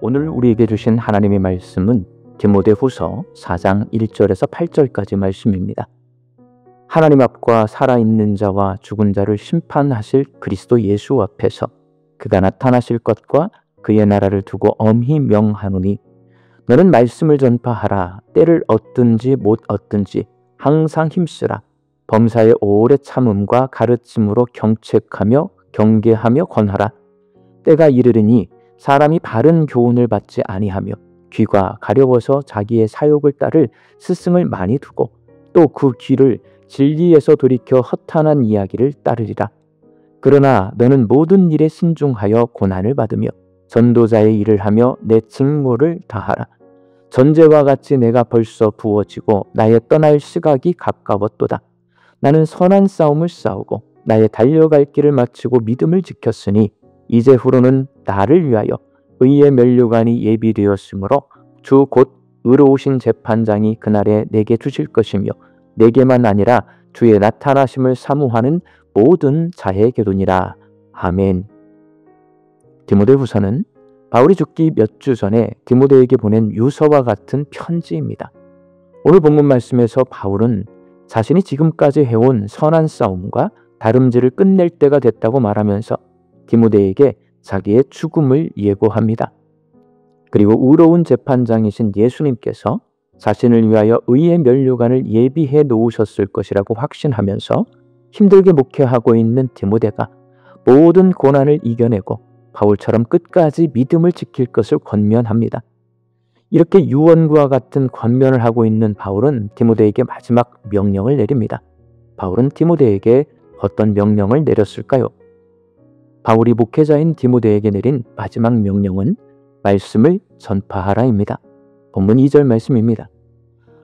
오늘 우리에게 주신 하나님의 말씀은 디모데후서 4장 1절에서 8절까지 말씀입니다. 하나님 앞과 살아있는 자와 죽은 자를 심판하실 그리스도 예수 앞에서 그가 나타나실 것과 그의 나라를 두고 엄히 명하노니 너는 말씀을 전파하라. 때를 얻든지 못 얻든지 항상 힘쓰라. 범사의 오래 참음과 가르침으로 경책하며 경계하며 권하라. 때가 이르르니 사람이 바른 교훈을 받지 아니하며 귀가 가려워서 자기의 사욕을 따를 스승을 많이 두고 또 그 귀를 진리에서 돌이켜 허탄한 이야기를 따르리라. 그러나 너는 모든 일에 신중하여 고난을 받으며 전도자의 일을 하며 내 직무를 다하라. 전제와 같이 내가 벌써 부어지고 나의 떠날 시각이 가까웠도다. 나는 선한 싸움을 싸우고 나의 달려갈 길을 마치고 믿음을 지켰으니 이제 후로는 나를 위하여 의의 면류관이 예비되었으므로 주 곧 의로우신 재판장이 그날에 내게 주실 것이며 내게만 아니라 주의 나타나심을 사모하는 모든 자에게도니라. 아멘. 디모데후서는 바울이 죽기 몇 주 전에 디모데에게 보낸 유서와 같은 편지입니다. 오늘 본문 말씀에서 바울은 자신이 지금까지 해온 선한 싸움과 다름질을 끝낼 때가 됐다고 말하면서 디모데에게 자기의 죽음을 예고합니다. 그리고 의로운 재판장이신 예수님께서 자신을 위하여 의의 면류관을 예비해 놓으셨을 것이라고 확신하면서 힘들게 목회하고 있는 디모데가 모든 고난을 이겨내고 바울처럼 끝까지 믿음을 지킬 것을 권면합니다. 이렇게 유언과 같은 권면을 하고 있는 바울은 디모데에게 마지막 명령을 내립니다. 바울은 디모데에게 어떤 명령을 내렸을까요? 바울이 목회자인 디모데에게 내린 마지막 명령은 말씀을 전파하라입니다. 본문 2절 말씀입니다.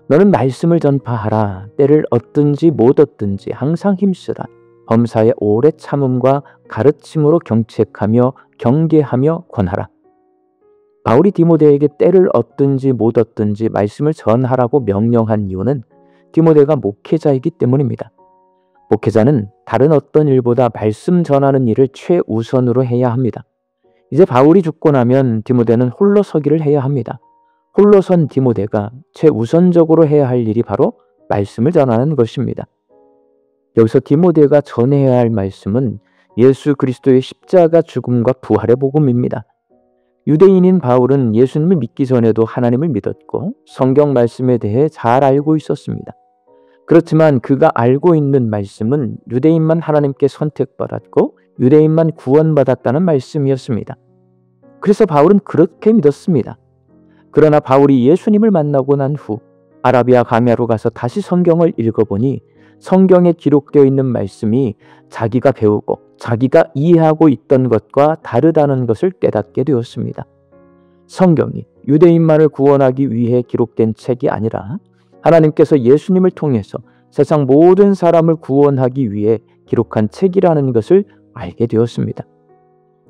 너는 말씀을 전파하라. 때를 얻든지 못 얻든지 항상 힘쓰라. 범사의 오래 참음과 가르침으로 경책하며 경계하며 권하라. 바울이 디모데에게 때를 얻든지 못 얻든지 말씀을 전하라고 명령한 이유는 디모데가 목회자이기 때문입니다. 목회자는 다른 어떤 일보다 말씀 전하는 일을 최우선으로 해야 합니다. 이제 바울이 죽고 나면 디모데는 홀로 서기를 해야 합니다. 홀로 선 디모데가 최우선적으로 해야 할 일이 바로 말씀을 전하는 것입니다. 여기서 디모데가 전해야 할 말씀은 예수 그리스도의 십자가 죽음과 부활의 복음입니다. 유대인인 바울은 예수님을 믿기 전에도 하나님을 믿었고 성경 말씀에 대해 잘 알고 있었습니다. 그렇지만 그가 알고 있는 말씀은 유대인만 하나님께 선택받았고 유대인만 구원받았다는 말씀이었습니다. 그래서 바울은 그렇게 믿었습니다. 그러나 바울이 예수님을 만나고 난 후 아라비아 가메아로 가서 다시 성경을 읽어보니 성경에 기록되어 있는 말씀이 자기가 배우고 자기가 이해하고 있던 것과 다르다는 것을 깨닫게 되었습니다. 성경이 유대인만을 구원하기 위해 기록된 책이 아니라 하나님께서 예수님을 통해서 세상 모든 사람을 구원하기 위해 기록한 책이라는 것을 알게 되었습니다.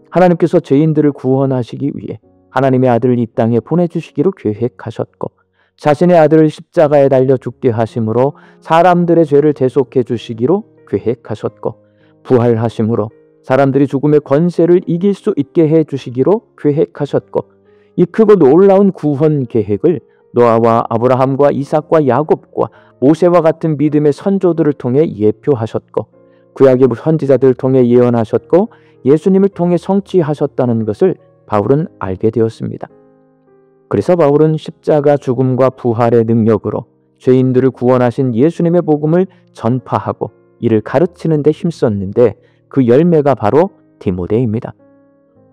하나님께서 죄인들을 구원하시기 위해 하나님의 아들을 이 땅에 보내주시기로 계획하셨고 자신의 아들을 십자가에 달려 죽게 하심으로 사람들의 죄를 대속해 주시기로 계획하셨고 부활하심으로 사람들이 죽음의 권세를 이길 수 있게 해 주시기로 계획하셨고 이 크고 놀라운 구원 계획을 노아와 아브라함과 이삭과 야곱과 모세와 같은 믿음의 선조들을 통해 예표하셨고 구약의 선지자들을 통해 예언하셨고 예수님을 통해 성취하셨다는 것을 바울은 알게 되었습니다. 그래서 바울은 십자가 죽음과 부활의 능력으로 죄인들을 구원하신 예수님의 복음을 전파하고 이를 가르치는 데 힘썼는데 그 열매가 바로 디모데입니다.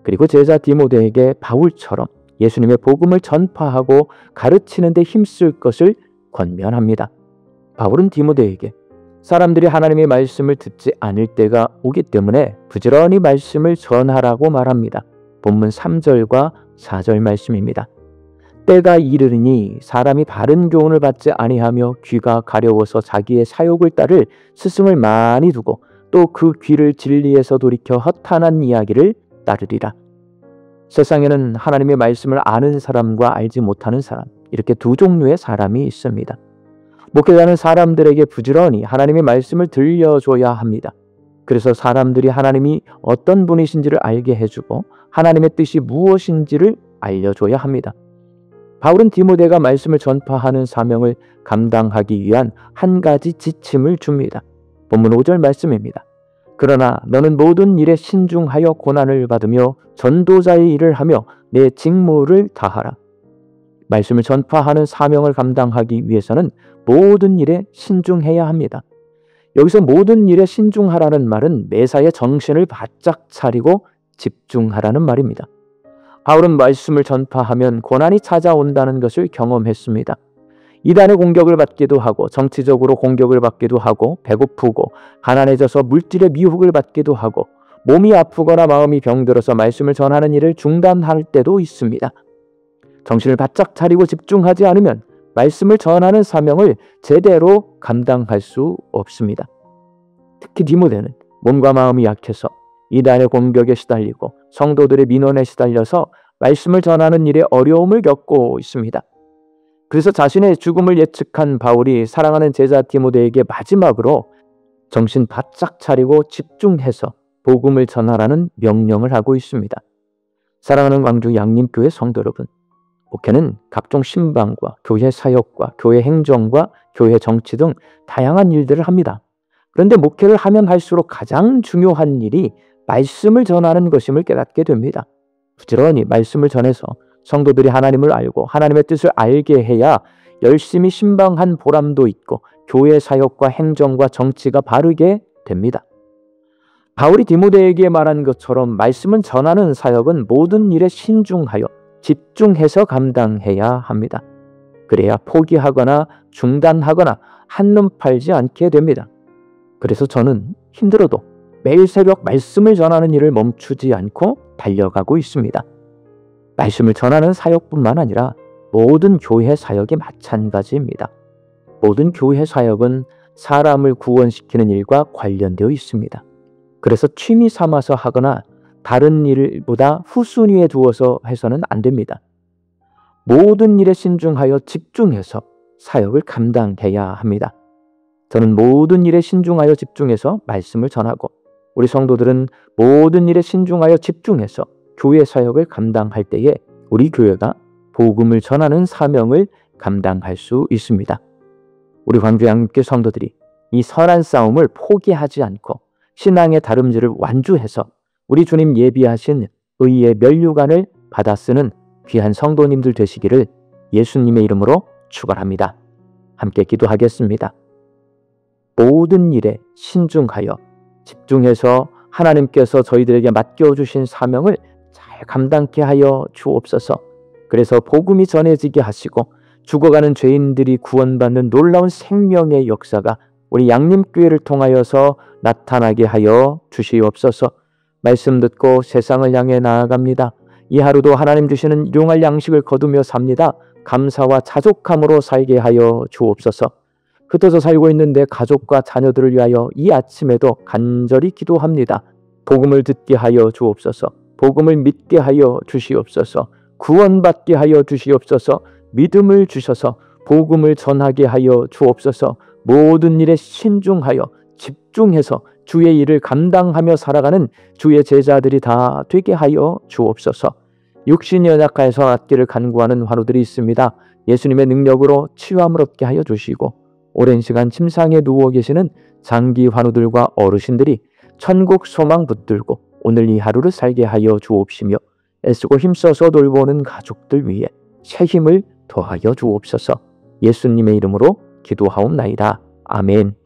그리고 제자 디모데에게 바울처럼 예수님의 복음을 전파하고 가르치는 데 힘쓸 것을 권면합니다. 바울은 디모데에게 사람들이 하나님의 말씀을 듣지 않을 때가 오기 때문에 부지런히 말씀을 전하라고 말합니다. 본문 3절과 4절 말씀입니다. 때가 이르르니 사람이 바른 교훈을 받지 아니하며 귀가 가려워서 자기의 사욕을 따를 스승을 많이 두고 또 그 귀를 진리에서 돌이켜 허탄한 이야기를 따르리라. 세상에는 하나님의 말씀을 아는 사람과 알지 못하는 사람, 이렇게 두 종류의 사람이 있습니다. 목회자는 사람들에게 부지런히 하나님의 말씀을 들려줘야 합니다. 그래서 사람들이 하나님이 어떤 분이신지를 알게 해주고 하나님의 뜻이 무엇인지를 알려줘야 합니다. 바울은 디모데가 말씀을 전파하는 사명을 감당하기 위한 한 가지 지침을 줍니다. 본문 5절 말씀입니다. 그러나 너는 모든 일에 신중하여 고난을 받으며 전도자의 일을 하며 내 직무를 다하라. 말씀을 전파하는 사명을 감당하기 위해서는 모든 일에 신중해야 합니다. 여기서 모든 일에 신중하라는 말은 매사에 정신을 바짝 차리고 집중하라는 말입니다. 바울은 말씀을 전파하면 고난이 찾아온다는 것을 경험했습니다. 이단의 공격을 받기도 하고 정치적으로 공격을 받기도 하고 배고프고 가난해져서 물질의 미혹을 받기도 하고 몸이 아프거나 마음이 병들어서 말씀을 전하는 일을 중단할 때도 있습니다. 정신을 바짝 차리고 집중하지 않으면 말씀을 전하는 사명을 제대로 감당할 수 없습니다. 특히 디모데는 몸과 마음이 약해서 이단의 공격에 시달리고 성도들의 민원에 시달려서 말씀을 전하는 일에 어려움을 겪고 있습니다. 그래서 자신의 죽음을 예측한 바울이 사랑하는 제자 디모데에게 마지막으로 정신 바짝 차리고 집중해서 복음을 전하라는 명령을 하고 있습니다. 사랑하는 광주 양림교회 성도 여러분, 목회는 각종 신방과 교회 사역과 교회 행정과 교회 정치 등 다양한 일들을 합니다. 그런데 목회를 하면 할수록 가장 중요한 일이 말씀을 전하는 것임을 깨닫게 됩니다. 부지런히 말씀을 전해서 성도들이 하나님을 알고 하나님의 뜻을 알게 해야 열심히 신방한 보람도 있고 교회 사역과 행정과 정치가 바르게 됩니다. 바울이 디모데에게 말한 것처럼 말씀을 전하는 사역은 모든 일에 신중하여 집중해서 감당해야 합니다. 그래야 포기하거나 중단하거나 한눈 팔지 않게 됩니다. 그래서 저는 힘들어도 매일 새벽 말씀을 전하는 일을 멈추지 않고 달려가고 있습니다. 말씀을 전하는 사역뿐만 아니라 모든 교회 사역이 마찬가지입니다. 모든 교회 사역은 사람을 구원시키는 일과 관련되어 있습니다. 그래서 취미 삼아서 하거나 다른 일보다 후순위에 두어서 해서는 안 됩니다. 모든 일에 신중하여 집중해서 사역을 감당해야 합니다. 저는 모든 일에 신중하여 집중해서 말씀을 전하고 우리 성도들은 모든 일에 신중하여 집중해서 교회 사역을 감당할 때에 우리 교회가 복음을 전하는 사명을 감당할 수 있습니다. 우리 광주 양육교 성도들이 이 선한 싸움을 포기하지 않고 신앙의 다름질을 완주해서 우리 주님 예비하신 의의 면류관을 받아 쓰는 귀한 성도님들 되시기를 예수님의 이름으로 축원합니다. 함께 기도하겠습니다. 모든 일에 신중하여 집중해서 하나님께서 저희들에게 맡겨주신 사명을 잘 감당케 하여 주옵소서. 그래서 복음이 전해지게 하시고 죽어가는 죄인들이 구원받는 놀라운 생명의 역사가 우리 양림교회를 통하여서 나타나게 하여 주시옵소서. 말씀 듣고 세상을 향해 나아갑니다. 이 하루도 하나님 주시는 일용할 양식을 거두며 삽니다. 감사와 자족함으로 살게 하여 주옵소서. 흩어져 살고 있는데 가족과 자녀들을 위하여 이 아침에도 간절히 기도합니다. 복음을 듣게 하여 주옵소서. 복음을 믿게 하여 주시옵소서. 구원받게 하여 주시옵소서. 믿음을 주셔서 복음을 전하게 하여 주옵소서. 모든 일에 신중하여 집중해서 주의 일을 감당하며 살아가는 주의 제자들이 다 되게 하여 주옵소서. 육신이 연약하여서 낫기를 간구하는 환우들이 있습니다. 예수님의 능력으로 치유함을 얻게 하여 주시고 오랜 시간 침상에 누워 계시는 장기 환우들과 어르신들이 천국 소망 붙들고 오늘 이 하루를 살게 하여 주옵시며 애쓰고 힘써서 돌보는 가족들 위해 새 힘을 더하여 주옵소서. 예수님의 이름으로 기도하옵나이다. 아멘.